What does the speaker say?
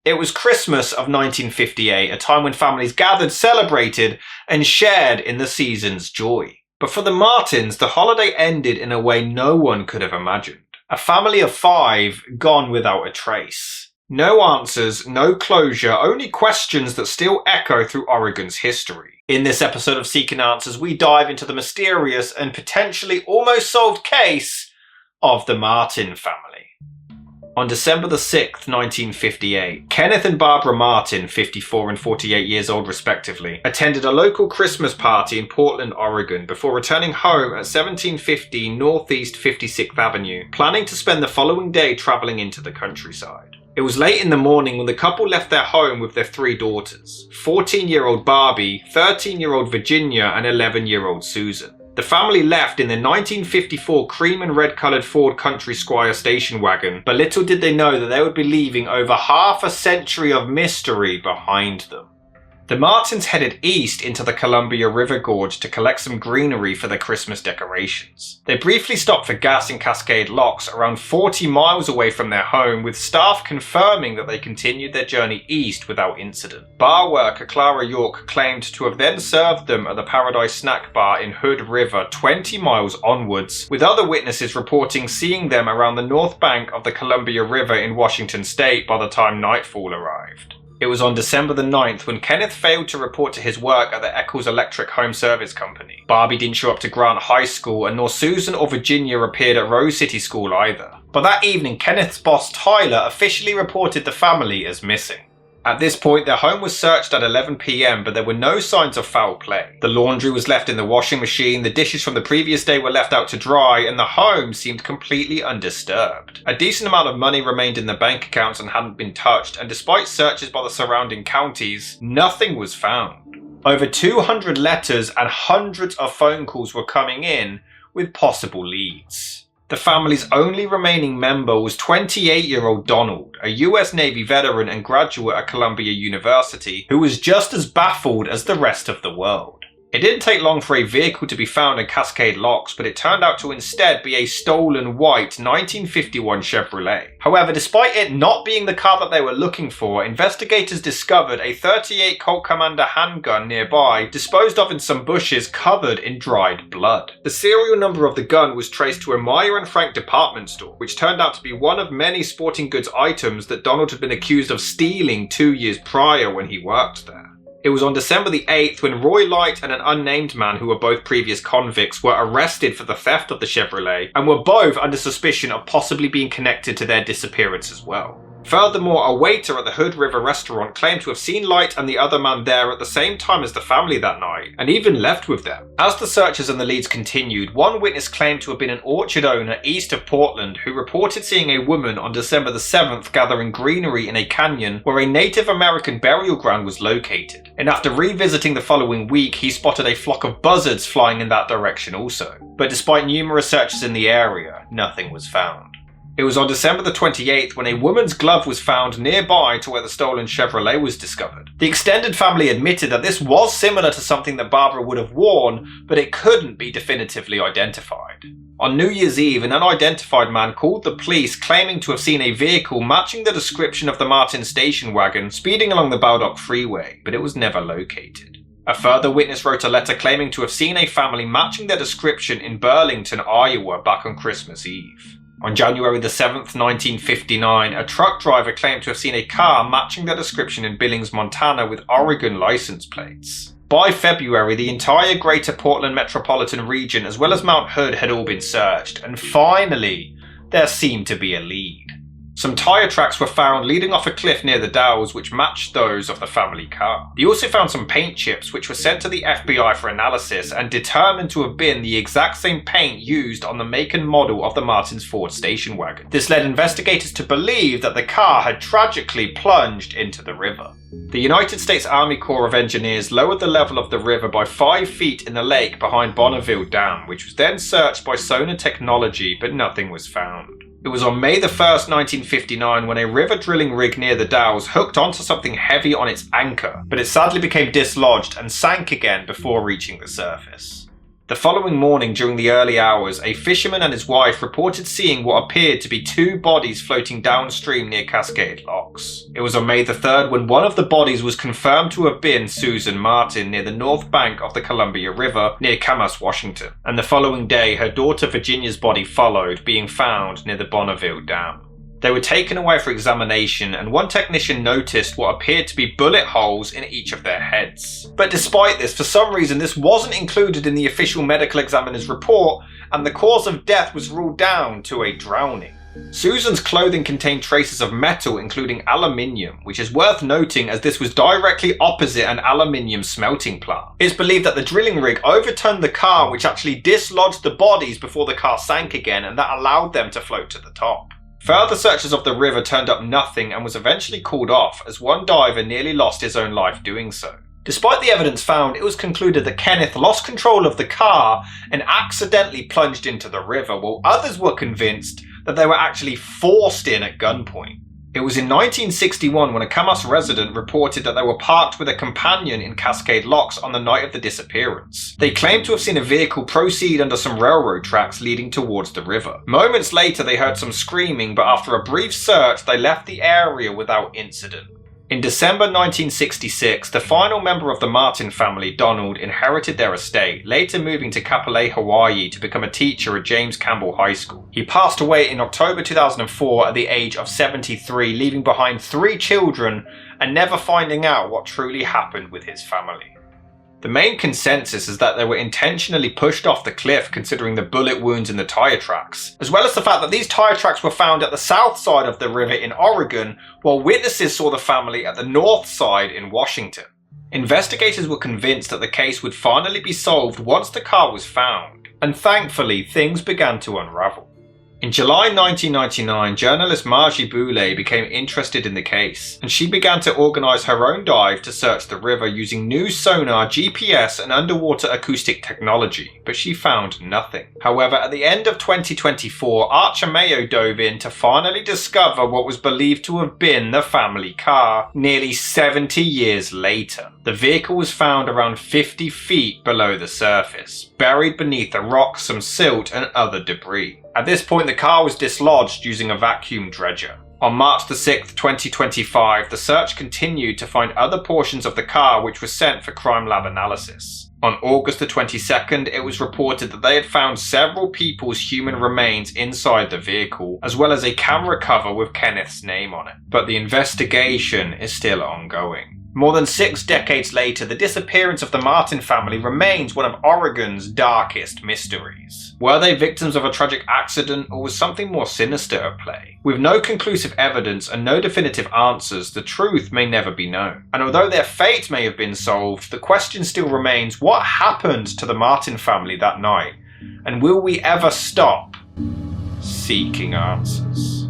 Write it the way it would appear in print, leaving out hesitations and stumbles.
It was Christmas of 1958, a time when families gathered, celebrated, and shared in the season's joy. But for the Martins, the holiday ended in a way no one could have imagined. A family of 5 gone without a trace. No answers, no closure, only questions that still echo through Oregon's history. In this episode of Seeking Answers, we dive into the mysterious and potentially almost solved case of the Martin family. On December the 6th, 1958, Kenneth and Barbara Martin, 54 and 48 years old respectively, attended a local Christmas party in Portland, Oregon before returning home at 1750 Northeast 56th Avenue, planning to spend the following day traveling into the countryside. It was late in the morning when the couple left their home with their 3 daughters, 14-year-old Barbie, 13-year-old Virginia, and 11-year-old Susan. The family left in the 1954 cream and red coloured Ford Country Squire station wagon, but little did they know that they would be leaving over half a century of mystery behind them. The Martins headed east into the Columbia River Gorge to collect some greenery for their Christmas decorations. They briefly stopped for gas in Cascade Locks, around 40 miles away from their home, with staff confirming that they continued their journey east without incident. Bar worker Clara York claimed to have then served them at the Paradise Snack Bar in Hood River 20 miles onwards, with other witnesses reporting seeing them around the north bank of the Columbia River in Washington state by the time nightfall arrived. It was on December the 9th when Kenneth failed to report to his work at the Eccles Electric Home Service Company. Barbie didn't show up to Grant High School, and nor Susan or Virginia appeared at Rose City School either. But that evening, Kenneth's boss Tyler officially reported the family as missing. At this point, their home was searched at 11 p.m, but there were no signs of foul play. The laundry was left in the washing machine, the dishes from the previous day were left out to dry, and the home seemed completely undisturbed. A decent amount of money remained in the bank accounts and hadn't been touched, and despite searches by the surrounding counties, nothing was found. Over 200 letters and hundreds of phone calls were coming in with possible leads. The family's only remaining member was 28-year-old Donald, a US Navy veteran and graduate at Columbia University, who was just as baffled as the rest of the world. It didn't take long for a vehicle to be found in Cascade Locks, but it turned out to instead be a stolen white 1951 Chevrolet. However, despite it not being the car that they were looking for, investigators discovered a .38 Colt Commander handgun nearby, disposed of in some bushes covered in dried blood. The serial number of the gun was traced to a Meyer and Frank department store, which turned out to be one of many sporting goods items that Donald had been accused of stealing 2 years prior when he worked there. It was on December the 8th when Roy Light and an unnamed man who were both previous convicts were arrested for the theft of the Chevrolet and were both under suspicion of possibly being connected to their disappearance as well. Furthermore, a waiter at the Hood River restaurant claimed to have seen Light and the other man there at the same time as the family that night, and even left with them. As the searches and the leads continued, one witness claimed to have been an orchard owner east of Portland who reported seeing a woman on December the 7th gathering greenery in a canyon where a Native American burial ground was located. And after revisiting the following week, he spotted a flock of buzzards flying in that direction also. But despite numerous searches in the area, nothing was found. It was on December the 28th when a woman's glove was found nearby to where the stolen Chevrolet was discovered. The extended family admitted that this was similar to something that Barbara would have worn, but it couldn't be definitively identified. On New Year's Eve, an unidentified man called the police claiming to have seen a vehicle matching the description of the Martin station wagon speeding along the Baldock Freeway, but it was never located. A further witness wrote a letter claiming to have seen a family matching their description in Burlington, Iowa back on Christmas Eve. On January the 7th, 1959, a truck driver claimed to have seen a car matching their description in Billings, Montana with Oregon license plates. By February, the entire greater Portland metropolitan region as well as Mount Hood had all been searched, and finally, there seemed to be a lead. Some tyre tracks were found leading off a cliff near the Dalles which matched those of the family car. He also found some paint chips which were sent to the FBI for analysis and determined to have been the exact same paint used on the make and model of the Martins Ford station wagon. This led investigators to believe that the car had tragically plunged into the river. The United States Army Corps of Engineers lowered the level of the river by 5 feet in the lake behind Bonneville Dam, which was then searched by sonar technology, but nothing was found. It was on May the 1st, 1959 when a river drilling rig near the Dalles hooked onto something heavy on its anchor, but it sadly became dislodged and sank again before reaching the surface. The following morning during the early hours, a fisherman and his wife reported seeing what appeared to be two bodies floating downstream near Cascade Locks. It was on May the 3rd when one of the bodies was confirmed to have been Susan Martin near the north bank of the Columbia River near Camas, Washington, and the following day her daughter Virginia's body followed, being found near the Bonneville Dam. They were taken away for examination, and one technician noticed what appeared to be bullet holes in each of their heads. But despite this, for some reason this wasn't included in the official medical examiner's report, and the cause of death was ruled down to a drowning. Susan's clothing contained traces of metal, including aluminium, which is worth noting as this was directly opposite an aluminium smelting plant. It's believed that the drilling rig overturned the car, which actually dislodged the bodies before the car sank again, and that allowed them to float to the top. Further searches of the river turned up nothing and was eventually called off, as one diver nearly lost his own life doing so. Despite the evidence found, it was concluded that Kenneth lost control of the car and accidentally plunged into the river, while others were convinced that they were actually forced in at gunpoint. It was in 1961 when a Camas resident reported that they were parked with a companion in Cascade Locks on the night of the disappearance. They claimed to have seen a vehicle proceed under some railroad tracks leading towards the river. Moments later they heard some screaming, but after a brief search they left the area without incident. In December 1966, the final member of the Martin family, Donald, inherited their estate, later moving to Kapolei, Hawaii to become a teacher at James Campbell High School. He passed away in October 2004 at the age of 73, leaving behind 3 children and never finding out what truly happened with his family. The main consensus is that they were intentionally pushed off the cliff, considering the bullet wounds in the tire tracks, as well as the fact that these tire tracks were found at the south side of the river in Oregon, while witnesses saw the family at the north side in Washington. Investigators were convinced that the case would finally be solved once the car was found, and thankfully things began to unravel. In July 1999, journalist Margie Boulay became interested in the case, and she began to organise her own dive to search the river using new sonar, GPS and underwater acoustic technology, but she found nothing. However, at the end of 2024, Archer Mayo dove in to finally discover what was believed to have been the family car, nearly 70 years later. The vehicle was found around 50 feet below the surface, buried beneath a rock, some silt and other debris. At this point, the car was dislodged using a vacuum dredger. On March the 6th, 2025, the search continued to find other portions of the car which were sent for crime lab analysis. On August the 22nd, it was reported that they had found several people's human remains inside the vehicle, as well as a camera cover with Kenneth's name on it. But the investigation is still ongoing. More than 6 decades later, the disappearance of the Martin family remains one of Oregon's darkest mysteries. Were they victims of a tragic accident, or was something more sinister at play? With no conclusive evidence and no definitive answers, the truth may never be known. And although their fate may have been solved, the question still remains: what happened to the Martin family that night? And will we ever stop seeking answers?